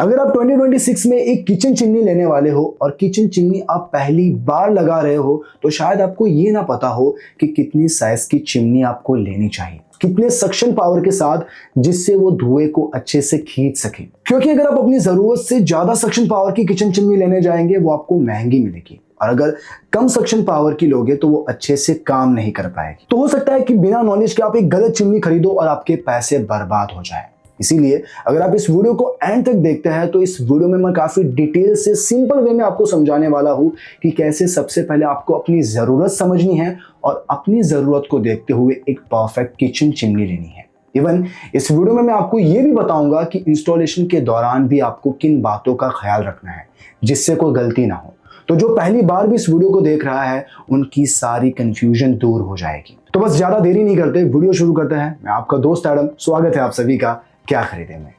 अगर आप 2026 में एक किचन चिमनी लेने वाले हो और किचन चिमनी आप पहली बार लगा रहे हो तो शायद आपको ये ना पता हो कि कितनी साइज की चिमनी आपको लेनी चाहिए, कितने सक्शन पावर के साथ, जिससे वो धुएं को अच्छे से खींच सके। क्योंकि अगर आप अपनी जरूरत से ज्यादा सक्शन पावर की किचन चिमनी लेने जाएंगे वो आपको महंगी मिलेगी, और अगर कम सक्शन पावर की लोगे तो वो अच्छे से काम नहीं कर पाएगी। तो हो सकता है कि बिना नॉलेज के आप एक गलत चिमनी खरीदो और आपके पैसे बर्बाद हो जाए। इसीलिए अगर आप इस वीडियो को एंड तक देखते हैं तो इस वीडियो में मैं काफी डिटेल से सिंपल वे में आपको समझाने वाला हूं कि कैसे सबसे पहले आपको अपनी जरूरत समझनी है और अपनी जरूरत को देखते हुए एक परफेक्ट किचन चिमनी लेनी है। इवन इस वीडियो में मैं आपको ये भी बताऊंगा कि इंस्टॉलेशन के दौरान भी आपको किन बातों का ख्याल रखना है जिससे कोई गलती ना हो। तो जो पहली बार भी इस वीडियो को देख रहा है उनकी सारी कंफ्यूजन दूर हो जाएगी। तो बस ज्यादा देरी नहीं करते, वीडियो शुरू करते हैं। मैं आपका दोस्त एडम, स्वागत है आप सभी का क्या खरीदे में।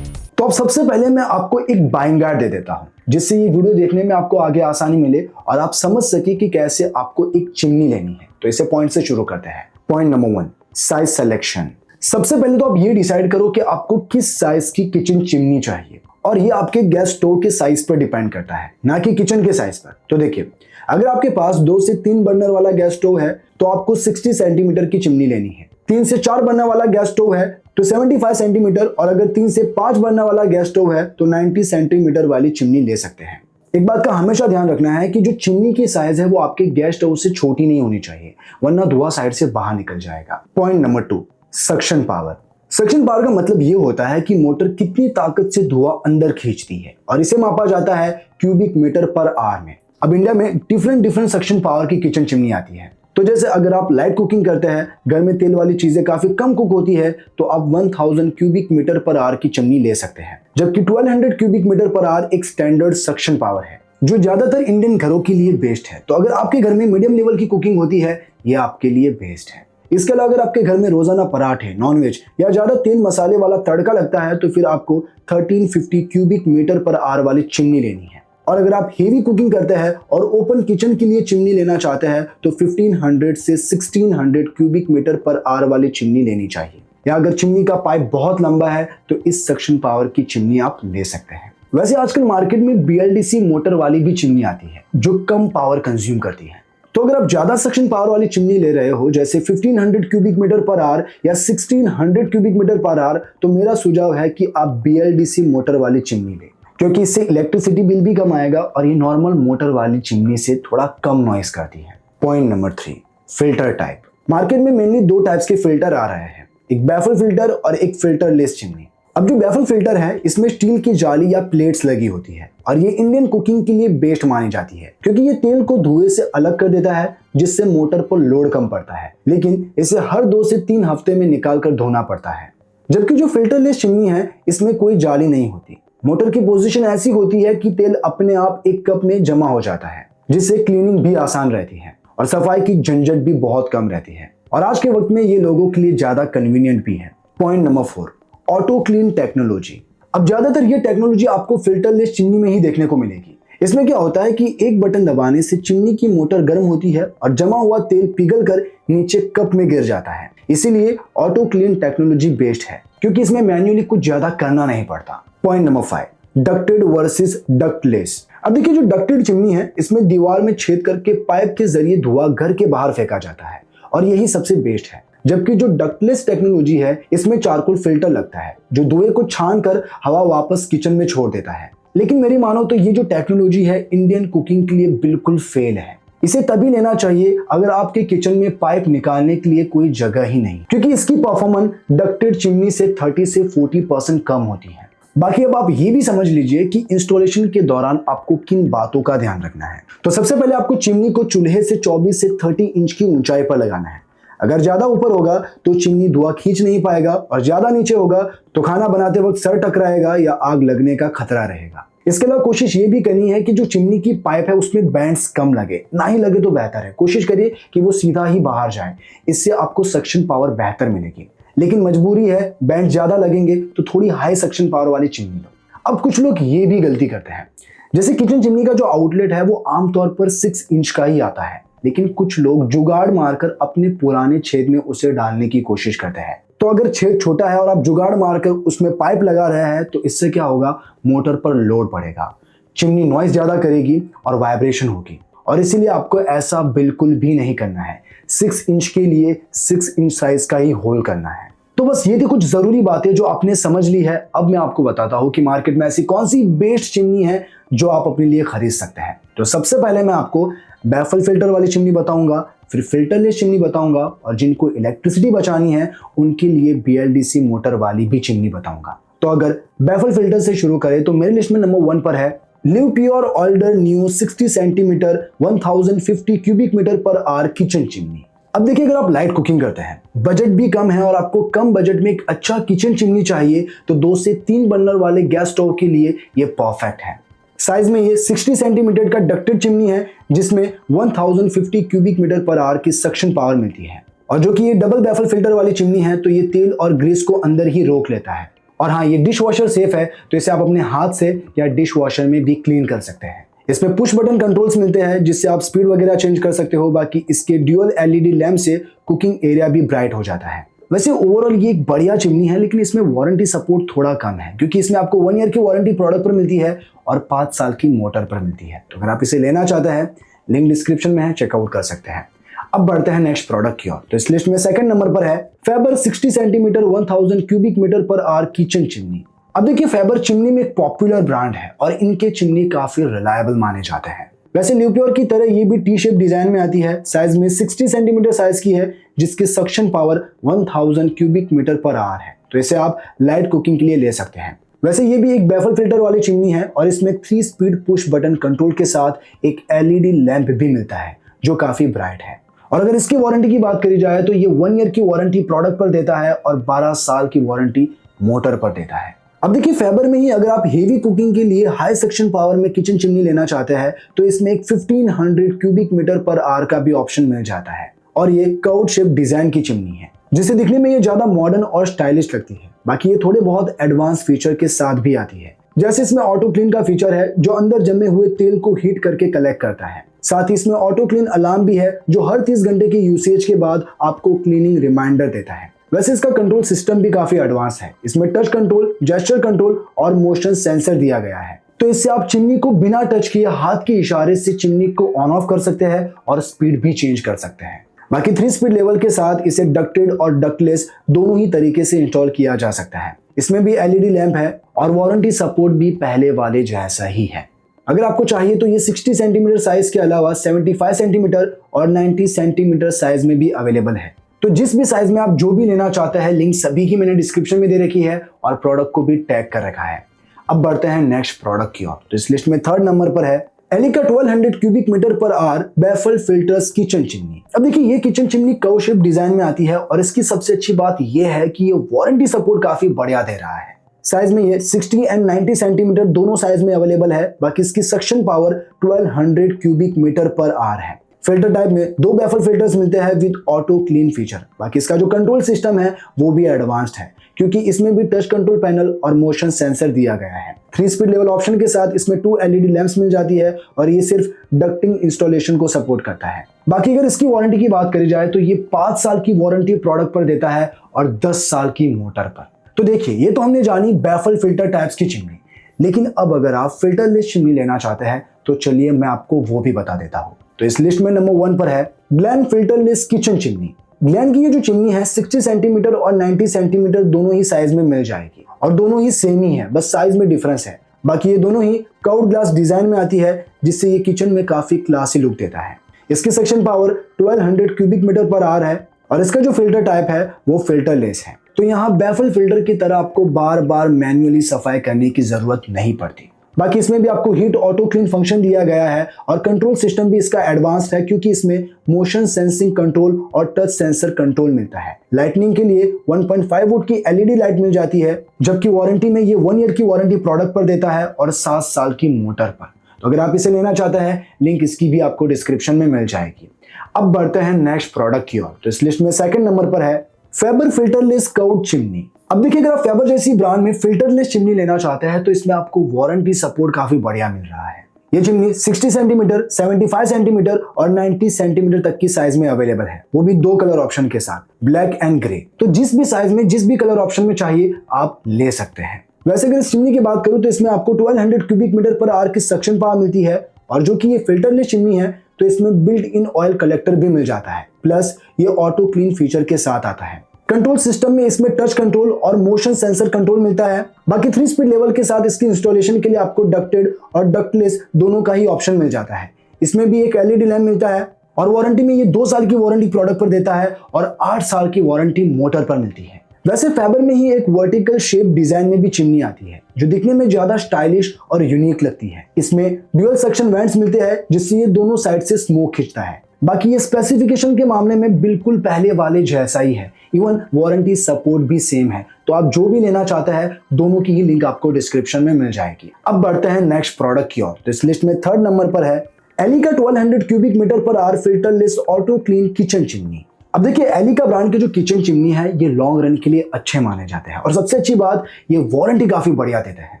तो अब सबसे पहले मैं आपको एक बाइंग गाइड दे देता हूं जिससे ये वीडियो देखने में आपको आगे आसानी मिले और आप समझ सके कि कैसे आपको एक चिमनी लेनी है। तो इसे पॉइंट से शुरू करते हैं। Point number 1, size selection. सबसे पहले तो आप ये डिसाइड करो कि आपको किस साइज की किचन चिमनी चाहिए, और ये आपके गैस स्टोव के साइज पर डिपेंड करता है, ना कि किचन के साइज पर। तो देखिए, अगर आपके पास 2 से 3 बर्नर वाला गैस स्टोव है तो आपको 60 सेंटीमीटर की चिमनी लेनी है। 3 से 4 बर्नर वाला गैस स्टोव है तो 75 सेंटीमीटर, और अगर 3 से 5 बर्नर वाला गैस स्टोव है तो 90 सेंटीमीटर वाली चिमनी ले सकते हैं। एक बात का हमेशा ध्यान रखना है कि जो चिमनी की साइज है वो आपके गैस स्टोव से छोटी नहीं होनी चाहिए, वरना धुआं साइड से बाहर निकल जाएगा। Point number 2, suction power. Suction power का मतलब ये होता है कि मोटर कितनी ताकत से धुआं अंदर खींचती है, और इसे मापा जाता है क्यूबिक मीटर पर आवर में। अब इंडिया में डिफरेंट सक्शन पावर की किचन चिमनी आती है। तो जैसे अगर आप लाइट कुकिंग करते हैं, घर में तेल वाली चीजें काफी कम कुक होती है, तो आप 1000 क्यूबिक मीटर पर आवर की चिमनी ले सकते हैं, जबकि 1200 क्यूबिक मीटर पर आवर एक स्टैंडर्ड सक्शन पावर है जो ज्यादातर इंडियन घरों के लिए बेस्ट है। तो अगर आपके घर में मीडियम लेवल की कुकिंग होती है, यह आपके लिए बेस्ट है। इसके अलावा अगर आपके घर में रोजाना पराठे, नॉनवेज या ज्यादा तेल मसाले वाला तड़का लगता है तो फिर आपको 1350 क्यूबिक मीटर पर आवर वाली चिमनी लेनी है। और अगर आप हेवी कुकिंग करते हैं और ओपन किचन के लिए चिमनी लेना चाहते हैं तो 1500 से 1600 क्यूबिक मीटर पर आवर वाली चिमनी लेनी चाहिए। या अगर चिमनी का पाइप बहुत लंबा है तो इस सक्शन पावर की चिमनी आप ले सकते हैं। वैसे आजकल मार्केट में BLDC मोटर वाली भी चिमनी आती है जो कम पावर कंज्यूम करती है। तो अगर आप ज्यादा सक्शन पावर वाली चिमनी ले रहे हो, जैसे 1500 क्यूबिक मीटर पर आवर या 1600 क्यूबिक मीटर पर आवर, तो मेरा सुझाव है कि आप BLDC मोटर वाली चिमनी लें, क्योंकि इससे इलेक्ट्रिसिटी बिल भी कम आएगा और ये नॉर्मल मोटर वाली चिमनी से थोड़ा कम नॉइस करती है। Point number 3, filter type. Market में मेनली 2 टाइप्स के फिल्टर आ रहे हैं, एक बैफल फिल्टर और एक फिल्टरलेस चिमनी। अब जो बैफल फिल्टर है इसमें स्टील की जाली या प्लेट्स लगी होती है, और ये इंडियन कुकिंग के लिए बेस्ट मानी जाती है क्योंकि ये तेल को धुएं से अलग कर देता है, जिससे मोटर पर लोड कम पड़ता है, लेकिन इसे हर 2 से 3 हफ्ते में निकाल कर धोना पड़ता है। जबकि जो फिल्टरलेस चिमनी है इसमें कोई जाली नहीं होती। मोटर की पोजीशन ऐसी होती है कि तेल अपने आप एक कप में जमा हो जाता है, जिससे क्लीनिंग भी आसान रहती है और सफाई की झंझट भी बहुत कम रहती है, और आज के वक्त में ये लोगों के लिए ज्यादा कन्वीनियंट भी है। Point number 4, auto clean technology. अब ज्यादातर ये टेक्नोलॉजी आपको फिल्टरलेस चिमनी में ही देखने को मिलेगी। इसमें क्या होता है कि एक बटन दबाने से चिमनी की मोटर गर्म होती है और जमा हुआ तेल पिघल कर नीचे कप में गिर जाता है। इसीलिए ऑटो क्लीन टेक्नोलॉजी बेस्ट है क्योंकि इसमें मैन्युअली कुछ ज्यादा करना नहीं पड़ता। Point number 5, ducted versus ductless. अब देखिए, जो डक्टेड चिमनी है इसमें दीवार में छेद करके पाइप के जरिए धुआं घर के बाहर फेंका जाता है, और यही सबसे बेस्ट है। जबकि जो डक्टलेस टेक्नोलॉजी है इसमें चारकोल फिल्टर लगता है जो धुएं को छान कर हवा वापस किचन में छोड़ देता है। लेकिन मेरी मानो तो ये जो टेक्नोलॉजी है इंडियन कुकिंग के लिए बिल्कुल फेल है। इसे तभी लेना चाहिए अगर आपके किचन में पाइप निकालने के लिए कोई जगह ही नहीं, क्योंकि इसकी परफॉर्मेंस डक्टेड चिमनी से 30 से 40% कम होती है। बाकी अब आप ये भी समझ लीजिए कि इंस्टॉलेशन के दौरान आपको किन बातों का ध्यान रखना है। तो सबसे पहले आपको चिमनी को चूल्हे से 24 से 30 इंच की ऊंचाई पर लगाना है। अगर ज्यादा ऊपर होगा तो चिमनी धुआं खींच नहीं पाएगा, और ज्यादा नीचे होगा तो खाना बनाते वक्त सर टकराएगा या आग लगने का खतरा रहेगा। इसके अलावा कोशिश ये भी करनी है कि जो चिमनी की पाइप है उसमें बैंड्स कम लगे, ना ही लगे तो बेहतर है। कोशिश करिए कि वो सीधा ही बाहर जाए, इससे आपको सक्शन पावर बेहतर मिलेगी। लेकिन मजबूरी है, बैंड ज्यादा लगेंगे तो थोड़ी हाई सक्शन पावर वाली चिमनी लो। अब कुछ लोग ये भी गलती करते हैं, जैसे किचन चिमनी का जो आउटलेट है वो आमतौर पर 6 इंच का ही आता है, लेकिन कुछ लोग जुगाड़ मारकर अपने पुराने छेद में उसे डालने की कोशिश करते हैं। तो अगर छेद छोटा है और आप जुगाड़ मारकर उसमें पाइप लगा रहे हैं तो इससे क्या होगा, मोटर पर लोड पड़ेगा, चिमनी नॉइज ज्यादा करेगी और वाइब्रेशन होगी, और इसीलिए आपको ऐसा बिल्कुल भी नहीं करना है। 6 इंच के लिए 6 इंच साइज का ही होल करना है। तो बस ये थी कुछ जरूरी बातें जो आपने समझ ली है। अब मैं आपको बताता हूं कि मार्केट में ऐसी कौन सी बेस्ट चिमनी है जो आप अपने लिए खरीद सकते हैं। तो सबसे पहले मैं आपको बैफल फिल्टर वाली चिमनी बताऊंगा, फिर फिल्टरलेस चिमनी बताऊंगा, और जिनको इलेक्ट्रिसिटी बचानी है उनके लिए BLDC मोटर वाली भी चिमनी बताऊंगा। तो अगर बैफल फिल्टर से शुरू करें तो मेरी लिस्ट में नंबर 1 पर है Livpure Alder new 60 centimetre 1050 cubic metre per hour kitchen chimney. अब देखिए, अगर आप लाइट कुकिंग करते हैं, बजट भी कम है और आपको कम बजट में एक अच्छा किचन चिमनी चाहिए, तो 2 से 3 बर्नर वाले गैस स्टोव के लिए ये परफेक्ट है। साइज में ये 60 सेंटीमीटर का डक्टेड चिमनी है जिसमें 1050 क्यूबिक मीटर पर आवर की सक्शन पावर मिलती है, और जो कि ये डबल बैफल फिल्टर वाली चिमनी है तो ये तेल और ग्रीस को अंदर ही रोक लेता है। और हाँ, ये डिश वॉशर सेफ है, तो इसे आप अपने हाथ से या डिश वॉशर में भी क्लीन कर सकते हैं। इसमें पुश बटन कंट्रोल्स मिलते हैं जिससे आप स्पीड वगैरह चेंज कर सकते हो। बाकी इसके ड्यूअल LED लैंप से कुकिंग एरिया भी ब्राइट हो जाता है। वैसे ओवरऑल ये एक बढ़िया चिमनी है, लेकिन इसमें वारंटी सपोर्ट थोड़ा कम है, क्योंकि इसमें आपको 1 ईयर की वारंटी प्रोडक्ट पर मिलती है और 5 साल की मोटर पर मिलती है। तो अगर आप इसे लेना चाहते हैं, लिंक डिस्क्रिप्शन में है, चेकआउट कर सकते हैं। अब बढ़ते हैं नेक्स्ट प्रोडक्ट की ओर। तो इस लिस्ट में सेकंड नंबर पर है Faber 60 centimetre 1000 cubic metre per hour kitchen chimney. अब देखिए, फेबर चिमनी में एक पॉपुलर ब्रांड है और इनके चिमनी काफी रिलायबल माने जाते हैं। वैसे लिव प्योर की तरह ये भी टी शेप डिजाइन में आती है। साइज में 60 सेंटीमीटर साइज की है जिसकी suction power 1000 cubic metre per hour है, तो इसे आप लाइट कुकिंग के लिए ले सकते हैं। वैसे ये भी एक बैफल फिल्टर वाली चिमनी है और इसमें 3 स्पीड पुश बटन कंट्रोल के साथ एक LED लैंप भी मिलता है जो काफी ब्राइट है। और अगर इसकी वारंटी की बात करी जाए तो ये 1 ईयर की वारंटी प्रोडक्ट पर देता है और 12 साल की वारंटी मोटर पर देता है। अब देखिए, फेबर में ही अगर आप हेवी कुकिंग के लिए हाई सक्शन पावर में किचन चिमनी लेना चाहते हैं तो इसमें एक 1500 क्यूबिक मीटर पर आवर का भी ऑप्शन मिल जाता है, और ये कर्व शेप डिजाइन की चिमनी है जिसे दिखने में ये ज्यादा मॉडर्न और स्टाइलिश लगती है। बाकी ये थोड़े बहुत एडवांस फीचर के साथ भी आती है, जैसे इसमें ऑटो क्लीन का फीचर है जो अंदर जमे हुए तेल को हीट करके कलेक्ट करता है। साथ ही इसमें ऑटो क्लीन अलार्म भी है जो हर 30 घंटे के यूसेज के बाद आपको क्लीनिंग रिमाइंडर देता है। वैसे इसका कंट्रोल सिस्टम भी काफी एडवांस है। इसमें टच कंट्रोल, जेस्चर कंट्रोल और मोशन सेंसर दिया गया है, तो इससे आप चिमनी को बिना टच किए हाथ के इशारे से चिमनी को ऑन ऑफ कर सकते हैं और स्पीड भी चेंज कर सकते हैं। बाकी 3 स्पीड लेवल के साथ इसे डक्टेड और डक्टलेस दोनों ही तरीके से इंस्टॉल किया जा सकता है। इसमें भी LED लैंप है और वारंटी सपोर्ट भी पहले वाले जैसा ही है। अगर आपको चाहिए तो ये 60 सेंटीमीटर साइज के अलावा 75 सेंटीमीटर और 90 सेंटीमीटर साइज में भी अवेलेबल है। तो जिस भी साइज में आप जो भी लेना चाहते हैं, लिंक सभी की मैंने डिस्क्रिप्शन में दे रखी है और प्रोडक्ट को भी टैग कर रखा है। अब बढ़ते हैं नेक्स्ट प्रोडक्ट की ओर। तो इस लिस्ट में थर्ड नंबर पर है Elica 1200 cubic metre per hour baffle filters kitchen chimney. अब देखिए, ये kitchen chimney curve shape design में आती है और इसकी सबसे अच्छी बात यह है कि ये वारंटी सपोर्ट काफी बढ़िया दे रहा है। साइज में ये 60 एंड 90 सेंटीमीटर दोनों साइज में अवेलेबल है। बाकी इसकी suction power 1200 cubic metre per hour है। फिल्टर टाइप में 2 बैफल फिल्टर्स मिलते हैं विद ऑटो क्लीन फीचर। बाकी इसका जो कंट्रोल सिस्टम है वो भी एडवांस्ड है, क्योंकि इसमें भी टच कंट्रोल पैनल और मोशन सेंसर दिया गया है। 3 स्पीड लेवल ऑप्शन के साथ इसमें 2 LED लैंप्स मिल जाती है और ये सिर्फ डक्टिंग इंस्टॉलेशन को सपोर्ट करता है। बाकी अगर इसकी वारंटी की बात करी जाए तो ये 5 साल की वारंटी प्रोडक्ट पर देता है और 10 साल की मोटर पर। तो देखिए, ये तो हमने जानी बैफल फिल्टर टाइप्स की चिमनी, लेकिन अब अगर आप फिल्टरलेस चिमनी लेना चाहते हैं तो चलिए मैं आपको वो भी बता देता हूँ। तो इस लिस्ट में नंबर 1 पर है Glen filterless kitchen chimney. Glen की ये जो चिमनी है 60 सेंटीमीटर और 90 सेंटीमीटर दोनों ही साइज में मिल जाएगी और दोनों ही सेम ही है, बस साइज में डिफरेंस है। बाकी ये दोनों ही कर्व्ड ग्लास डिजाइन में आती है जिससे ये किचन में काफी क्लासी लुक देता है। इसकी suction power 1200 cubic metre per hour है और इसका जो फिल्टर टाइप है वो फिल्टरलेस है। तो यहाँ बैफल फिल्टर की तरह आपको बार बार मैन्युअली सफाई करने की जरूरत नहीं पड़ती। बाकी इसमें भी आपको हीट ऑटो क्लीन फंक्शन दिया गया है और कंट्रोल सिस्टम भी इसका एडवांस्ड है, क्योंकि इसमें मोशन सेंसिंग कंट्रोल और टच सेंसर कंट्रोल मिलता है। लाइटनिंग के लिए 1.5 वोल्ट की LED लाइट मिल जाती है, जबकि वारंटी में ये 1 ईयर की वारंटी प्रोडक्ट पर देता है और 7 साल की मोटर पर। तो अगर आप इसे लेना चाहते हैं, लिंक इसकी भी आपको डिस्क्रिप्शन में मिल जाएगी। अब बढ़ते हैं नेक्स्ट प्रोडक्ट की ओर। तो इस लिस्ट में सेकंड नंबर पर है फेबर फिल्टरलेस कर्व्ड चिमनी। अब देखिए, अगर आप फेबर जैसी ब्रांड में फिल्टरलेस चिमनी लेना चाहते हैं तो इसमें आपको वारंटी सपोर्ट काफी बढ़िया मिल रहा है। ये चिमनी 60 सेंटीमीटर, 75 सेंटीमीटर और 90 सेंटीमीटर तक की साइज में अवेलेबल है, वो भी 2 कलर ऑप्शन के साथ, ब्लैक एंड ग्रे। तो जिस भी साइज में, जिस भी कलर ऑप्शन में चाहिए आप ले सकते हैं। वैसे अगर इस चिमनी की बात करूं तो इसमें आपको 1200 क्यूबिक मीटर पर आवर की सक्शन पावर मिलती है, और जो कि ये फिल्टरलेस चिमनी है तो इसमें बिल्ट इन ऑयल कलेक्टर भी मिल जाता है, प्लस ये ऑटो क्लीन फीचर के साथ आता है। कंट्रोल सिस्टम में इसमें टच कंट्रोल और मोशन सेंसर कंट्रोल मिलता है। बाकी 3 स्पीड लेवल के साथ इसकी इंस्टॉलेशन के लिए आपको डक्टेड और डक्टलेस दोनों का ही ऑप्शन मिल जाता है। इसमें भी एक एलईडी लैंप मिलता है, और वारंटी में ये 2 साल की वारंटी प्रोडक्ट पर देता है और 8 साल की वारंटी मोटर पर मिलती है। वैसे फैबर में ही एक वर्टिकल शेप डिजाइन में भी चिमनी आती है, जो दिखने में ज्यादा स्टाइलिश और यूनिक लगती है। इसमें ड्यूअल सक्शन वेंट्स मिलते हैं, जिससे ये दोनों साइड से स्मोक खींचता है। बाकी ये स्पेसिफिकेशन के मामले में बिल्कुल पहले वाले जैसा ही है, इवन वारंटी सपोर्ट भी सेम है। तो आप जो भी लेना चाहते हैं दोनों की ही लिंक आपको डिस्क्रिप्शन में मिल जाएगी। अब बढ़ते हैं नेक्स्ट प्रोडक्ट की ओर। तो इस लिस्ट में 3rd नंबर पर है Elica 1200 cubic metre per hour filterless auto clean kitchen chimney. अब देखिए, एलिका ब्रांड के जो किचन चिमनी है ये लॉन्ग रन के लिए अच्छे माने जाते हैं, और सबसे अच्छी बात ये वारंटी काफी बढ़िया देते हैं।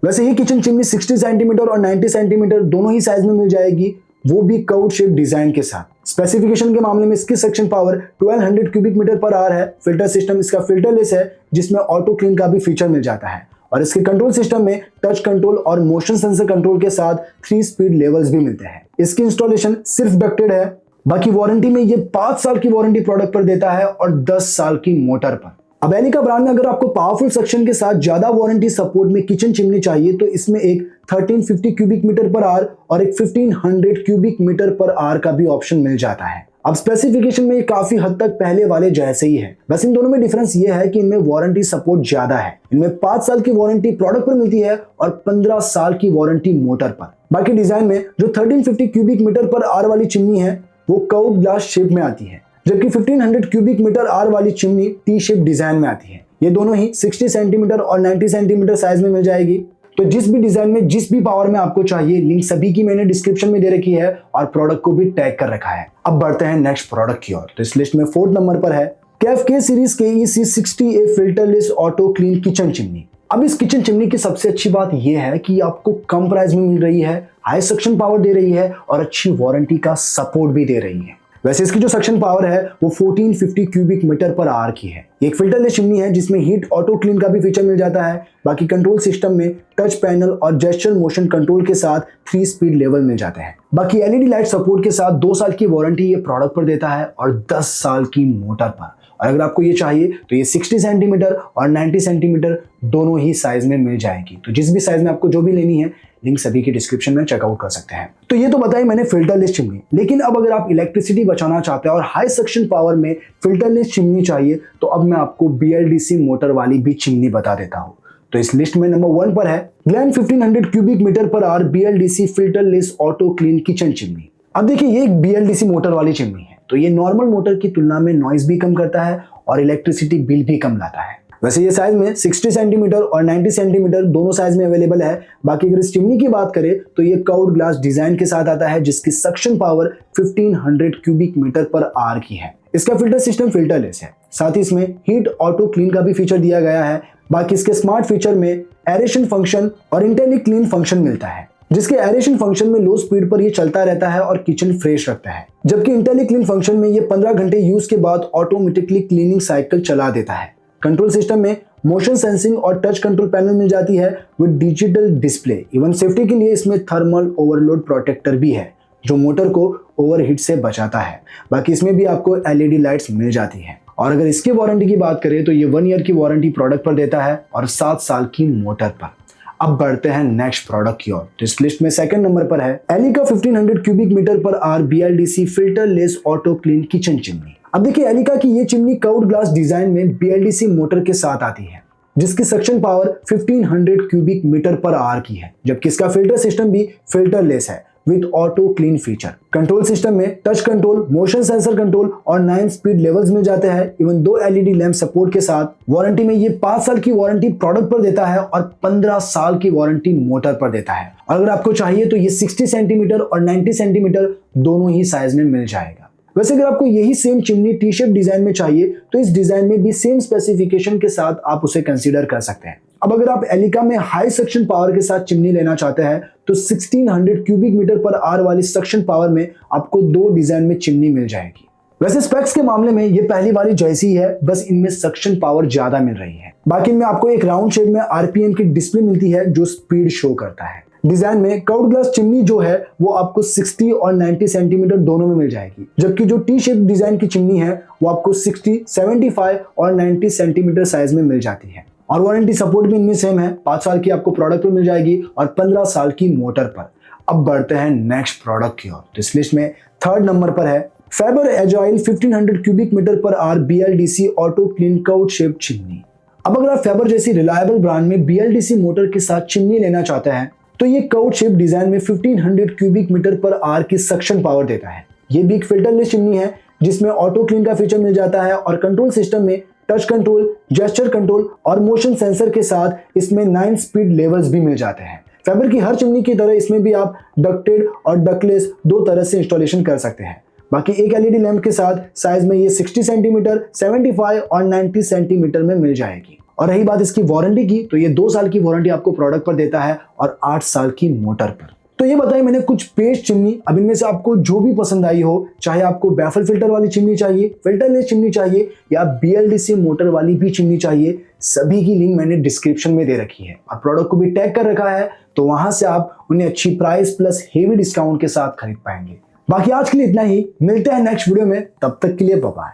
वैसे ये किचन चिमनी 60 सेंटीमीटर और 90 सेंटीमीटर दोनों ही साइज में मिल जाएगी, वो भी कर्व्ड शेप डिजाइन के साथ। स्पेसिफिकेशन के मामले में इसकी suction power 1200 cubic metre per hour है। फिल्टर सिस्टम इसका फिल्टरलेस है, जिसमें ऑटो क्लीन का भी फीचर मिल जाता है, और इसके कंट्रोल सिस्टम में टच कंट्रोल और मोशन सेंसर कंट्रोल के साथ 3 स्पीड लेवल्स भी मिलते हैं। इसकी इंस्टॉलेशन सिर्फ डक्टेड है। बाकी वारंटी में ये 5 साल की वारंटी प्रोडक्ट पर देता है और 10 साल की मोटर पर। अब एलिका ब्रांड में अगर आपको पावरफुल सक्शन के साथ ज्यादा वारंटी सपोर्ट में किचन चिमनी चाहिए तो इसमें एक 1350 क्यूबिक मीटर पर आवर और एक 1500 क्यूबिक मीटर पर आवर का भी ऑप्शन मिल जाता है। अब स्पेसिफिकेशन में ये काफी हद तक पहले वाले जैसे ही है, बस इन दोनों में डिफरेंस ये है कि इनमें वारंटी सपोर्ट ज्यादा है। इनमें 5 साल की वारंटी प्रोडक्ट पर मिलती है और 15 साल की वारंटी मोटर पर। बाकी डिजाइन में जो 1350 क्यूबिक मीटर पर आवर वाली चिमनी है वो कर्व्ड ग्लास शेप में आती है, जबकि 1500 क्यूबिक मीटर आवर वाली चिमनी टी शेप डिजाइन में आती है। ये दोनों ही 60 सेंटीमीटर और 90 सेंटीमीटर साइज में मिल जाएगी। तो जिस भी डिजाइन में, जिस भी पावर में आपको चाहिए, लिंक सभी की मैंने डिस्क्रिप्शन में दे रखी है और प्रोडक्ट को भी टैग कर रखा है। अब बढ़ते हैं नेक्स्ट प्रोडक्ट की ओर। तो इस लिस्ट में 4th नंबर पर है KFK सीरीज के EC60A filterless auto clean kitchen chimney. अब इस किचन चिमनी की सबसे अच्छी बात यह है कि आपको कम प्राइस में मिल रही है, हाई सक्शन पावर दे रही है और अच्छी वारंटी का सपोर्ट भी दे रही है। वैसे इसकी जो सक्शन पावर है वो 1450 क्यूबिक मीटर पर आवर की है। एक फिल्टरलेस चिमनी है जिसमें हीट ऑटो क्लीन का भी फीचर मिल जाता है। बाकी कंट्रोल सिस्टम में टच पैनल और जेस्चर मोशन कंट्रोल के साथ 3 स्पीड लेवल मिल जाते हैं। बाकी एलईडी लाइट सपोर्ट के साथ 2 साल की वारंटी ये प्रोडक्ट पर देता है और 10 साल की मोटर पर। और अगर आपको ये चाहिए तो ये 60 सेंटीमीटर और 90 सेंटीमीटर दोनों ही साइज में मिल जाएगी। तो जिस भी साइज में आपको जो भी लेनी है लिंक सभी की डिस्क्रिप्शन में चेकआउट कर सकते हैं। तो ये तो बताई मैंने फिल्टरलेस चिमनी, लेकिन अब अगर आप इलेक्ट्रिसिटी बचाना चाहते हैं और हाई सक्शन पावर में फिल्टरलेस चिमनी चाहिए तो अब मैं आपको BLDC मोटर वाली भी चिमनी बता देता हूँ। तो इस लिस्ट में नंबर 1 पर है Glen 1500 cubic metre per hour BLDC filterless auto clean kitchen chimney. अब देखिए, ये एक BLDC मोटर वाली चिमनी है, तो ये नॉर्मल मोटर की तुलना में नॉइज भी कम करता है और इलेक्ट्रिसिटी बिल भी कम लाता है। वैसे ये साइज में 60 सेंटीमीटर और 90 सेंटीमीटर दोनों साइज में अवेलेबल है। बाकी अगर इस चिमनी की बात करें तो ये कर्व्ड ग्लास डिजाइन के साथ आता है, जिसकी suction power 1500 cubic metre per hour की है। इसका फिल्टर सिस्टम फिल्टरलेस है, साथ ही इसमें हीट ऑटो क्लीन का भी फीचर दिया गया है। बाकी इसके स्मार्ट फीचर में एरेशन फंक्शन और इंटेली क्लीन फंक्शन मिलता है, जिसके एरेशन फंक्शन में लो स्पीड पर ये चलता रहता है और किचन फ्रेश रखता है, जबकि इंटेली क्लीन फंक्शन में ये 15 घंटे यूज के बाद ऑटोमेटिकली क्लीनिंग साइकिल चला देता है। कंट्रोल सिस्टम में मोशन सेंसिंग और टच कंट्रोल पैनल मिल जाती है with digital display. Even safety के लिए इसमें थर्मल ओवरलोड प्रोटेक्टर भी है, जो मोटर को ओवरहीट से बचाता है। बाकी इसमें भी आपको एलईडी लाइट्स मिल जाती है। और अगर इसकी वारंटी की बात करें तो ये 1 ईयर की वारंटी प्रोडक्ट पर देता है और 7 साल की मोटर पर। अब बढ़ते हैं नेक्स्ट प्रोडक्ट की ओर। तो इस लिस्ट में 2nd नंबर पर है Elica 1500 cubic metre per hour BLDC filterless auto clean kitchen chimney. अब देखिए, एलिका की ये चिमनी कर्व्ड ग्लास डिजाइन में BLDC मोटर के साथ आती है, जिसकी suction power 1500 cubic metre per hour की है, जबकि इसका फिल्टर सिस्टम भी फिल्टरलेस है with auto clean feature. Control system में touch control, motion sensor control और 9 स्पीड लेवल्स मिल जाते हैं। इवन 2 LED लैंप सपोर्ट के साथ वारंटी में ये 5 साल की वारंटी प्रोडक्ट पर देता है और 15 साल की वारंटी मोटर पर देता है। और अगर आपको चाहिए तो ये 60 सेंटीमीटर और 90 सेंटीमीटर दोनों ही साइज में मिल जाएगा। वैसे अगर आपको यही same chimney T shape design में चाहिए तो इस डिजाइन में भी सेम स्पेसिफिकेशन के साथ आप उसे कंसीडर कर सकते हैं। अब अगर आप एलिका में हाई सक्शन पावर के साथ चिमनी लेना चाहते हैं तो 1600 क्यूबिक मीटर पर आवर वाली सक्शन पावर में आपको 2 डिजाइन में चिमनी मिल जाएगी। वैसे स्पेक्स के मामले में ये पहली वाली जैसी ही है, बस इनमें सक्शन पावर ज्यादा मिल रही है। बाकी इनमें आपको एक राउंड शेप में आरपीएम की डिस्प्ले मिलती है जो स्पीड शो करता है। डिजाइन में कर्व्ड ग्लास चिमनी जो है वो आपको 60 और 90 सेंटीमीटर दोनों में मिल जाएगी, जबकि जो टी शेप डिजाइन की चिमनी है वो आपको 60, 75 और 90 सेंटीमीटर साइज में मिल जाती है। और वारंटी सपोर्ट भी इनमें सेम है, 5 साल की आपको प्रोडक्ट पर मिल जाएगी और 15 साल की मोटर पर। अब बढ़ते हैं नेक्स्ट प्रोडक्ट की ओर। तो इस लिस्ट में थर्ड नंबर पर है Faber Agile 1500 cubic metre per hour BLDC auto clean curved shape chimney. अब अगर आप फेबर जैसी रिलायबल ब्रांड में BLDC मोटर के साथ चिमनी लेना चाहते हैं तो ये कर्व्ड शेप डिजाइन में 1500 क्यूबिक मीटर पर आवर की सक्शन पावर देता है। ये भी एक फिल्टरलेस चिमनी है जिसमें ऑटो क्लीन का फीचर मिल जाता है और कंट्रोल सिस्टम में टच कंट्रोल, जेस्चर कंट्रोल और मोशन सेंसर के साथ इसमें 9 स्पीड लेवल्स भी मिल जाते हैं। फेबर की हर चिमनी की तरह इसमें भी आप डक्टेड और डकलेस 2 तरह से इंस्टॉलेशन कर सकते हैं। बाकी एक एलईडी लैंप के साथ साइज में ये 60 सेंटीमीटर, 75 और 90 सेंटीमीटर में मिल जाएगी। और रही बात इसकी वारंटी की तो ये 2 साल की वारंटी आपको प्रोडक्ट पर देता है और 8 साल की मोटर पर। तो ये बताइए मैंने कुछ पेस्ट चिमनी, अब इनमें से आपको जो भी पसंद आई हो, चाहे आपको बैफल फिल्टर वाली चिमनी चाहिए, फिल्टरलेस चिमनी चाहिए या BLDC मोटर वाली भी चिमनी चाहिए, सभी की लिंक मैंने डिस्क्रिप्शन में दे रखी है और प्रोडक्ट को भी टैग कर रखा है, तो वहां से आप उन्हें अच्छी प्राइस प्लस हेवी डिस्काउंट के साथ खरीद पाएंगे। बाकी आज के लिए इतना ही, मिलते हैं नेक्स्ट वीडियो में, तब तक के लिए बाय बाय।